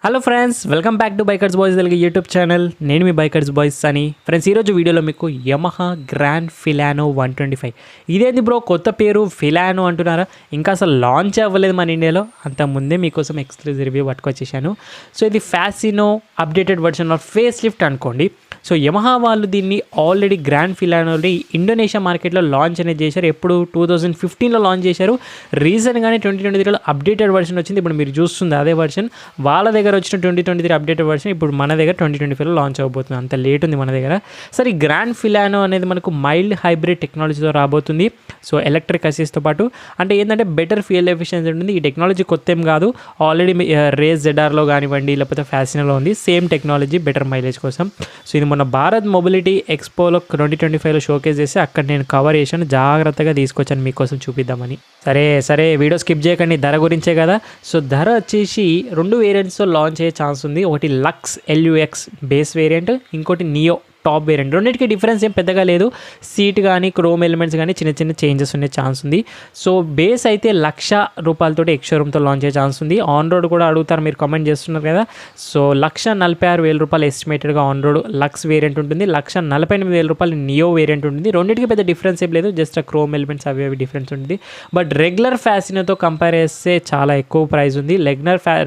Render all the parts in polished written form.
Hello friends, welcome back to bikers boys Telugu YouTube channel. నేను మీ bikers boys అని. Friends, ఈరోజు వీడియోలో మీకు యమహా గ్రాండ్ ఫిలానో 125. ఇదేంది బ్రో కొత్త పేరు ఫిలానో అంటున్నారా? ఇంకా అసలు లాంచ్ అవ్వలేదు మన ఇండియాలో. అంత ముందే మీకోసం ఎక్స్క్లూజివ్ రివ్యూ పట్టుకొచ్చేసాను. సో ఇది Fascino updated version of face lift అనుకోండి. సో యమహా వాళ్ళు దీన్ని ఆల్రెడీ గ్రాండ్ ఫిలానోని ఇండోనేషియా మార్కెట్లో లాంచ్ అనేది చేశారు. ఎప్పుడు 2015లో లాంచ్ చేశారు. రీసెంట్గానే 2023లో అప్డేటెడ్ వర్షన్ వచ్చింది. ఇప్పుడు మీరు చూస్తుంది అదే వర్షన్. వాళ్ళ దగ్గర వచ్చిన 2023 అప్డేటెడ్ వర్షన్ ఇప్పుడు మన దగ్గర 2025లో లాంచ్ అవబోతుంది. అంత లేట్ ఉంది మన దగ్గర. సరే, ఈ గ్రాండ్ ఫిలానో అనేది మనకు మైల్డ్ హైబ్రిడ్ టెక్నాలజీతో రాబోతుంది. సో ఎలక్ట్రిక్ అసిస్ట్తో పాటు అంటే ఏంటంటే బెటర్ ఫ్యూయల్ ఎఫిషియన్సీ ఉంటుంది. ఈ టెక్నాలజీ కొత్త ఏం కాదు, ఆల్రెడీ రేస్ జెడార్లో కానివ్వండి లేకపోతే ఫ్యాసినోలో ఉంది సేమ్ టెక్నాలజీ బెటర్ మైలేజ్ కోసం. సో ఇది మొన్న భారత్ మొబిలిటీ ఎక్స్పోలో 2025లో షోకేస్ చేసి అక్కడ నేను కవర్ చేశాను, జాగ్రత్తగా తీసుకొచ్చాను మీకోసం చూపిద్దామని. సరే వీడియో స్కిప్ చేయకండి. ధర గురించే కదా. సో ధర వచ్చేసి 2 వేరియంట్స్తో లాంచ్ అయ్యే ఛాన్స్ ఉంది. ఒకటి లక్స్ ఎల్యుఎక్స్ బేస్ వేరియంట్, ఇంకోటి నియో టాప్ వేరియంట్. రెండింటికి డిఫరెన్స్ ఏం పెద్దగా లేదు. సీట్ కానీ క్రోమ్ ఎలిమెంట్స్ కానీ చిన్న చిన్న చేంజెస్ ఉండే ఛాన్స్ ఉంది. సో బేస్ అయితే ₹1,00,000 ఎక్స్-షోరూమ్తో లాంచ్ అయ్యే ఛాన్స్ ఉంది. ఆన్ రోడ్ కూడా అడుగుతారు, మీరు కామెంట్ చేస్తున్నారు కదా. సో ₹1,46,000 ఎస్టిమేటెడ్గా ఆన్ రోడ్ లక్స్ వేరియంట్ ఉంటుంది. ₹1,48,000 నియో వేరియంట్ ఉంటుంది. రెండింటికి పెద్ద డిఫరెన్స్ ఏం లేదు, జస్ట్ ఆ క్రోమ్ ఎలిమెంట్స్ అవి డిఫరెన్స్ ఉంటుంది. బట్ రెగ్యులర్ ఫ్యాసినోతో కంపేర్ చేస్తే చాలా ఎక్కువ ప్రైస్ ఉంది.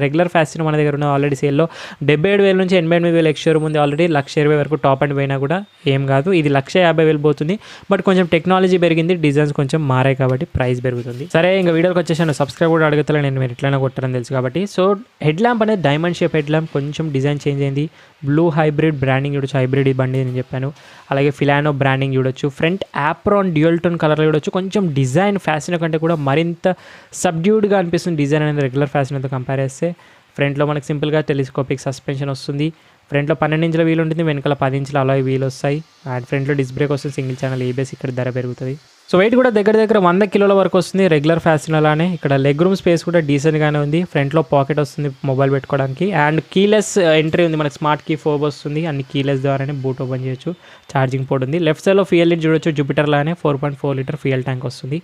రెగ్యులర్ ఫ్యాసినో మన దగ్గర ఉన్న ఆల్రెడీ సేల్లో 77,000 నుంచి 88,000 ఎక్స్-షోరూమ్ ఉంది ఆల్రెడీ. ₹1,20,000 వరకు టాప్ అండ్ కూడా ఏం కాదు. ఇది ₹150,000 పోతుంది. బట్ కొంచెం టెక్నాలజీ పెరిగింది, డిజైన్స్ కొంచెం మారాయి కాబట్టి ప్రైస్ పెరుగుతుంది. సరే, ఇంకా వీడియోకి వచ్చేసాను. సబ్స్క్రైబ్ కూడా అడుగుతాను నేను, మీరు ఎట్లయినా కొట్టారని తెలుసు కాబట్టి. సో హెడ్ ల్యాంప్ అనేది డైమండ్ షేప్ హెడ్ ల్యాంప్, కొంచెం డిజైన్ చేంజ్ అయింది. బ్లూ హైబ్రిడ్ బ్రాండింగ్ చూడొచ్చు, హైబ్రిడ్ ఈ బండి నేను చెప్పాను. అలాగే ఫిలానో బ్రాండింగ్ చూడొచ్చు. ఫ్రంట్ యాప్రాన్ డ్యూయల్ టోన్ కలర్లో చూడొచ్చు. కొంచెం డిజైన్ ఫ్యాసినో కంటే కూడా మరింత సబ్డ్యూడ్గా అనిపిస్తుంది డిజైన్ అనేది రెగ్యులర్ ఫ్యాసినోతో కంపేర్ చేస్తే. ఫ్రంట్లో మనకు సింపుల్గా టెలిస్కోపిక్ సస్పెన్షన్ వస్తుంది. ఫ్రంట్లో 12 ఇంచుల వీల్ ఉంటుంది, వెనకాల 10 ఇంచుల అలాయ్ వీల్ వస్తాయి. అండ్ ఫ్రంట్లో డిస్క్ బ్రేక్ వస్తుంది, సింగిల్ ఛానల్ ఏబిఎస్. ఇక్కడ ధర పెరుగుతుంది. సో వెయిట్ కూడా దగ్గర 100 కిలోల వరకు వస్తుంది రెగ్యులర్ ఫ్యాసినోలానే. ఇక్కడ లెగ్ రూమ్ స్పేస్ కూడా డీసెంట్గానే ఉంది. ఫ్రంట్లో పాకెట్ వస్తుంది మొబైల్ పెట్టుకోవడానికి. అండ్ కీలెస్ ఎంట్రీ ఉంది, మనకి స్మార్ట్ కీ ఫోబ్ వస్తుంది. అన్ని కీలెస్ ద్వారానే బూట్ ఓపెన్ చేయొచ్చు. ఛార్జింగ్ పోర్ట్ ఉంది. లెఫ్ట్ సైడ్లో ఫ్యూయల్ లిడ్ చూడొచ్చు, జూపిటర్ లానే 4.4 లీటర్ ఫ్యూయల్ ట్యాంక్ వస్తుంది.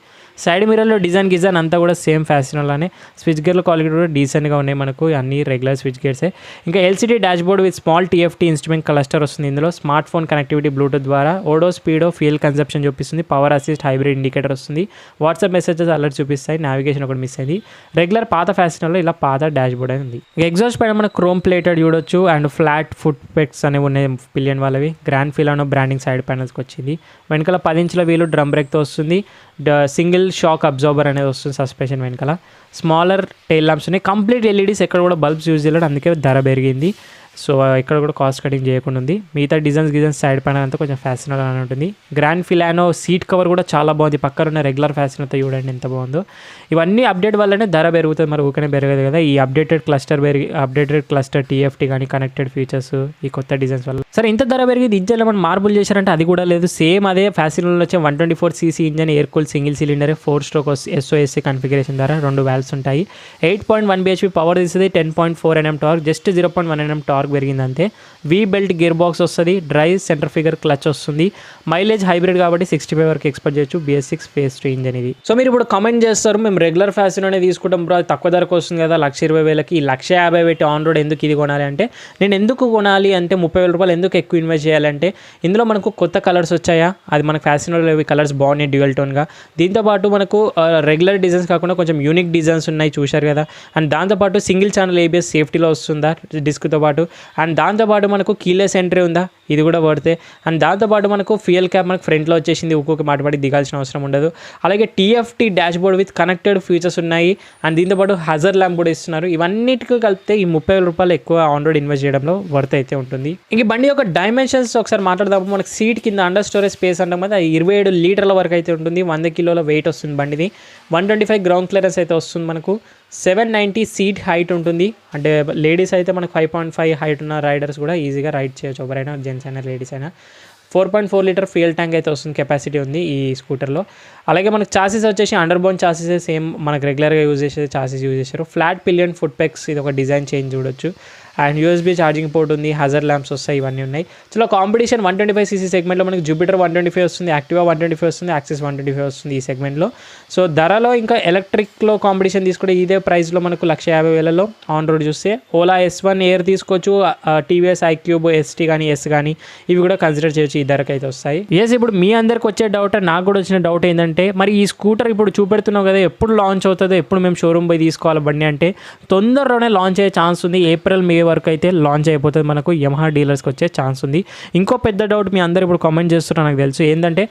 సైడ్ మిర్రర్లో డిజైన్ అంతా కూడా సేమ్ ఫ్యాసినోలానే. స్విచ్ గేర్ల క్వాలిటీ కూడా డీసెంట్గా ఉన్నాయి మనకు, అన్ని రెగ్యులర్ స్విచ్ గేర్సే. ఇంకా LCD dash board with small TFT instrument cluster వస్తుంది. ఇందులో స్మార్ట్ ఫోన్ కనెక్టివిటీ బ్లూటూత్ ద్వారా ఓడో స్పీడో ఫ్యూయల్ కన్సప్షన్ చూపిస్తుంది. పవర్ అసిస్ట్ హైబ్రిడ్ ఇండికేటర్ వస్తుంది. వాట్సాప్ మెసేజెస్ అలర్ట్ చూపిస్తాయి. నావిగేషన్ ఒకటి మిస్ అయింది. రెగ్యులర్ పాత ఫ్యాసినోలో ఇలా పాత డాష్ బోర్డ్ అనేది ఉంది. ఎగ్జాస్ట్ పైన మనకు క్రోమ్ ప్లేటెడ్ చూడొచ్చు. అండ్ ఫ్లాట్ ఫుట్ పెక్స్ అనేవి ఉన్నాయి పిలియన్ వాళ్ళవి. గ్రాండ్ ఫిలానో బ్రాండింగ్ సైడ్ ప్యానల్స్కి వచ్చింది. వెనకాల 10 ఇంచుల వీలు డ్రమ్ బ్రేక్తో వస్తుంది. సింగిల్ షాక్ అబ్జార్బర్ అనేది వస్తుంది సస్పెన్షన్ వెనకాల. స్మాలర్ టైల్ ల్యాంప్స్ ఉన్నాయి. కంప్లీట్ ఎల్ఈడీస్, ఎక్కడ కూడా బల్బ్స్ యూజ్ చేయలేదు, అందుకే ధర పెరిగింది. సో ఇక్కడ కూడా కాస్ట్ కటింగ్ చేయకుండా ఉంది. మిగతా డిజైన్స్ సైడ్ పైన అంతా కొంచెం ఫ్యాసినో అని ఉంటుంది. గ్రాండ్ ఫిలానో సీట్ కవర్ కూడా చాలా బాగుంది. పక్కన ఉన్న రెగ్యులర్ ఫ్యాసినోతో చూడండి ఎంత బాగుందో. ఇవన్నీ అప్డేట్ వల్లనే ధర పెరుగుతుంది, మరి ఊకనే పెరగదు కదా. ఈ అప్డేటెడ్ క్లస్టర్ టీఎఫ్టీ కానీ కనెక్టెడ్ ఫీచర్స్ ఈ కొత్త డిజైన్స్ వల్ల. సరే, ఇంత ధర పెరిగింది. ఇంజన్ ఏమైనా మార్పుల్ చేశారంటే అది కూడా లేదు. సేమ్ అదే ఫ్యాసినోలో వచ్చే 124cc engine, air cool single cylinder, 4 stroke SOSC configuration ద్వారా 2 వాల్వ్స్ ఉంటాయి. 8.1 bhp పవర్ తీస్తుంది. 10.4 Nm torque, just 0.1 Nm torque పెరిగింది అంతే. వి బెల్ట్ గేర్ బాక్స్ వస్తుంది. డ్రైవ్ సెంటర్ ఫిగర్ క్లచ్ వస్తుంది. మైలేజ్ హైబ్రిడ్ కాబట్టి 65 వరకు ఎక్స్పెక్ట్ చేయొచ్చు. BS6 ఫేస్ 3 ఇంజన్ ఇది. సో మీరు ఇప్పుడు కామెంట్ చేస్తారు, మేము రెగ్యులర్ ఫ్యాసినోనే తీసుకుంటాం బ్రో, అది తక్కువ ధరకు వస్తుంది కదా, ₹120,000కి 150,000 పెట్టి ఆన్ రోడ్ ఎందుకు ఇది కొనాలి అంటే, నేను ఎందుకు కొనాలి అంటే ₹30,000 ఎందుకు ఎక్కువ ఇన్వెస్ట్ చేయాలంటే, ఇందులో మనకు కొత్త కలర్స్ వచ్చాయా, అది మనకు ఫ్యాసినోలో కలర్స్ బాగున్నాయి డ్యూయల్ టోన్గా. దీంతోపాటు మనకు రెగ్యులర్ డిజైన్స్ కాకుండా కొంచెం యూనిక్ డిజైన్స్ ఉన్నాయి, చూశారు కదా. అండ్ దాంతోపాటు సింగిల్ ఛానల్ ఏబిఎస్ సేఫ్టీలో వస్తుందా డిస్క్తో పాటు. అండ్ దాంతోపాటు మనకు కీలెస్ ఎంట్రీ ఉందా, ఇది కూడా పడితే. అండ్ దాంతోపాటు మనకు ఫ్యూయల్ క్యాప్ మనకు ఫ్రంట్లో వచ్చేసింది, ఒక్కొక్క మాటపడి దిగాల్సిన అవసరం ఉండదు. అలాగే TFT dash board with connected features ఉన్నాయి. అండ్ దీంతోపాటు హజర్ ల్యాంప్ కూడా ఇస్తున్నారు. ఇవన్నిటికీ కలిపితే ఈ ₹30,000 ఎక్కువ ఆన్ రోడ్ ఇన్వెస్ట్ చేయడంలో వర్త్ అయితే ఉంటుంది. ఇంక బండి యొక్క డైమెన్షన్స్ ఒకసారి మాట్లాడదాము. మనకు సీట్ కింద అండర్ స్టోరేజ్ స్పేస్ అంటే కదా 27 లీటర్ల వరకు అయితే ఉంటుంది. 100 కిలోల వెయిట్ వస్తుంది బండిది. 125 గ్రౌండ్ క్లియరెన్స్ అయితే వస్తుంది మనకు. 790 సీట్ హైట్ ఉంటుంది. అంటే లేడీస్ అయితే మనకు 5.5 హైట్ ఉన్న రైడర్స్ కూడా ఈజీగా రైడ్ చేయొచ్చు, ఎవరైనా జెంట్స్ అయినా లేడీస్ అయినా. 4.4 లీటర్ ఫ్యూయల్ ట్యాంక్ అయితే వస్తుంది, కెపాసిటీ ఉంది ఈ స్కూటర్లో. అలాగే మనకు చాసీస్ వచ్చేసి అండర్ బోన్ చాసీస్ సేమ్ మనకు రెగ్యులర్గా యూజ్ చేసే చాసీస్ యూజ్ చేశారు. ఫ్లాట్ పిలియన్ ఫుట్ పెక్స్, ఇది ఒక డిజైన్ చేంజ్ చూడొచ్చు. అండ్ యూఎస్బీ ఛార్జింగ్ పోర్ట్ ఉంది, హజర్ ల్యాంప్స్ వస్తాయి, ఇవన్నీ ఉన్నాయి. చలో కాంపిటీషన్ 125cc సెగ్మెంట్లో మనకి జూపిటర్ 125 వస్తుంది, యాక్టివా 125 వస్తుంది, యాక్సిస్ 125 వస్తుంది ఈ సెగ్మెంట్లో. సో ధరలో ఇంకా ఎలక్ట్రిక్లో కాంపిటీషన్ తీసుకుంటే ఇదే ప్రైస్లో మనకు 150,000లో ఆన్ రోడ్ చూస్తే ఓలా S1 ఎయిర్ తీసుకోవచ్చు, టీవీఎస్ ఐక్యూబ్ ఎస్టీ కానీ ఎస్ కానీ ఇవి కూడా కన్సిడర్ చేయొచ్చు, ఈ ధరకి అయితే వస్తాయి. ఇప్పుడు మీ అందరికి వచ్చే డౌట్, నాకు కూడా వచ్చిన డౌట్ ఏంటంటే మరి ఈ స్కూటర్ ఇప్పుడు చూపెడుతున్నావు కదా, ఎప్పుడు లాంచ్ అవుతుందో, ఎప్పుడు మేము షోరూమ్ పోయి తీసుకోవాలి బండి అంటే తొందరలోనే లాంచ్ అయ్యే ఛాన్స్ ఉంది. ఏప్రిల్ మే వరకు అయితే లాంచ్ అయిపోతుంది, మనకు యమహా డీలర్స్కి వచ్చే ఛాన్స్ ఉంది. ఇంకో పెద్ద డౌట్ మీ అందరు ఇప్పుడు కామెంట్ చేస్తున్నారు నాకు తెలుసు, ఏంటంటే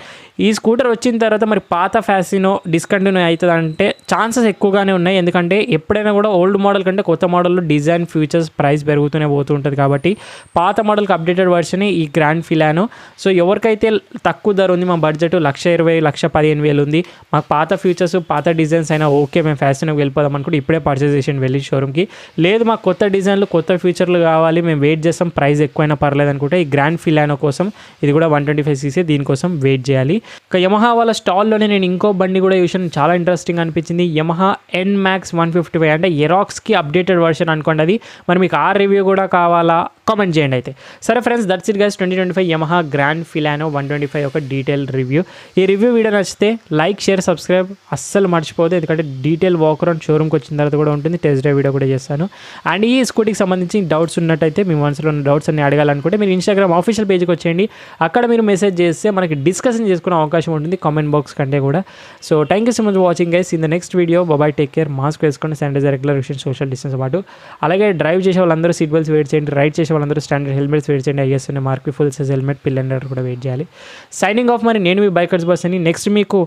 ఈ స్కూటర్ వచ్చిన తర్వాత మరి పాత ఫ్యాసినో డిస్కంటిన్యూ అవుతుంది అంటే ఛాన్సెస్ ఎక్కువగానే ఉన్నాయి. ఎందుకంటే ఎప్పుడైనా కూడా ఓల్డ్ మోడల్ కంటే కొత్త మోడల్లో డిజైన్ ఫీచర్స్ ప్రైస్ పెరుగుతూనే పోతుంటుంది. కాబట్టి పాత మోడల్కి అప్డేటెడ్ వర్షన్ ఈ గ్రాండ్ ఫిలానో. సో ఎవరికైతే తక్కువ ధర ఉంది, మా బడ్జెట్ 120,000 115,000 ఉంది, మాకు పాత ఫీచర్స్ పాత డిజైన్స్ అయినా ఓకే, మేము ఫ్యాషన్కి వెళ్ళిపోదాం అనుకుంటే ఇప్పుడే పర్చేస్ చేసి వెళ్ళి షోరూమ్కి, లేదు మాకు కొత్త డిజైన్లు కొత్త ఫీచర్లు కావాలి, మేము వెయిట్ చేస్తాం, ప్రైస్ ఎక్కువైనా పర్లేదు అనుకుంటే ఈ గ్రాండ్ ఫిలానో కోసం, ఇది కూడా 125cc, దీనికోసం వెయిట్ చేయాలి. ఇక యమహా వాళ్ళ స్టాల్లోనే నేను ఇంకో బండి కూడా చూసాను, చాలా ఇంట్రెస్టింగ్ అనిపించింది. యమహా NMAX 155 అంటే ఎరాక్స్కి అప్డేటెడ్ వర్షన్ అనుకోండి అది. మరి మీకు ఆ రివ్యూ కూడా కావాలా కామెంట్ చేయండి అయితే. సరే friends, that's it guys, 2025 Yamaha Grand Filano 125 ఒక డీటెయిల్ రివ్యూ. ఈ రివ్యూ వీడియో నచ్చితే లైక్, షేర్, సబ్స్క్రైబ్ అస్సలు మర్చిపోదు, ఎందుకంటే డీటెయిల్ వాక్ అరౌండ్ షోరూమ్కి వచ్చిన తర్వాత కూడా ఉంటుంది, టెస్ట్ డ్రైవ్ వీడియో కూడా చేస్తాను. అండ్ ఈ స్కూటీకి సంబంధించి డౌట్స్ ఉన్నట్టయితే, మీ మనసులో ఉన్న డౌట్స్ అన్ని అడగాలనుకుంటే మీరు ఇన్స్టాగ్రామ్ ఆఫీషియల్ పేజ్కి వచ్చేయండి, అక్కడ మీరు మెసేజ్ చేస్తే మనకి డిస్కషన్ చేసుకునే అవకాశం ఉంటుంది కామెంట్ బాక్స్ కంటే కూడా. So thank you so much watching guys. In the next video bye, take care, mask వేసుకోండి, శానిటైజర్, రెగ్యులర్ సోషల్ డిస్టెన్స్ పాటు. అలాగే డ్రైవ్ చేసే వాళ్ళందరూ సీట్ బెల్ట్స్ వెయిట్ చేయండి, రైడ్ చేసే వాళ్ళందరూ స్టాండర్డ్ హెల్మెట్స్ వెయిట్ చేయండి, ISN mark full size helmet pillion కూడా వెయిట్ చేయాలి. సైనింగ్ ఆఫ్, మరి నేను మీ బైకర్స్ బస్ అని. నెక్స్ట్ మీకు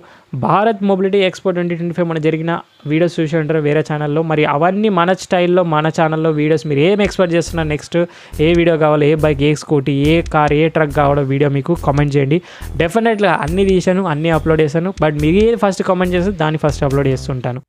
భారత్ మొబిలిటీ ఎక్స్పో 2025 మన జరిగిన వీడియోస్ చూసి ఉంటారు వేరే ఛానల్లో, మరి అవన్నీ మన స్టైల్లో మన ఛానల్లో వీడియోస్ మీరు ఏం ఎక్స్పెక్ట్ చేస్తున్నారు, నెక్స్ట్ ఏ వీడియో కావాలో, ఏ బైక్, ఏ స్కూటీ, ఏ కార్, ఏ ట్రక్ కావాలో వీడియో మీకు కామెంట్ చేయండి. డెఫినెట్గా అన్నీ తీసాను, అన్నీ అప్లోడ్ చేశాను, బట్ మీరు ఏది ఫస్ట్ కామెంట్ చేస్తే దాన్ని ఫస్ట్ అప్లోడ్ చేస్తుంటాను.